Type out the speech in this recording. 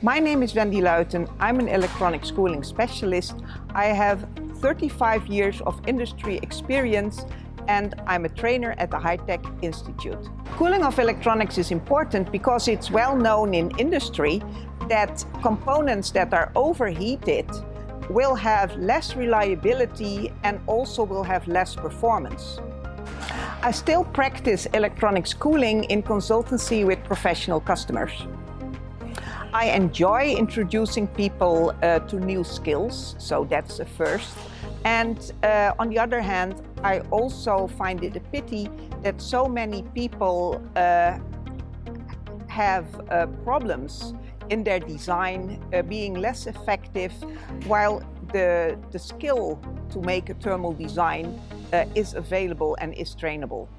My name is Wendy Luiten. I'm an electronic schooling specialist. I have 35 years of industry experience and I'm a trainer at the High-Tech Institute. Cooling of electronics is important because it's well known in industry that components that are overheated will have less reliability and also will have less performance. I still practice electronics cooling in consultancy with professional customers. I enjoy introducing people to new skills, so that's the first. And on the other hand, I also find it a pity that so many people have problems in their design, being less effective, while the skill to make a thermal design is available and is trainable.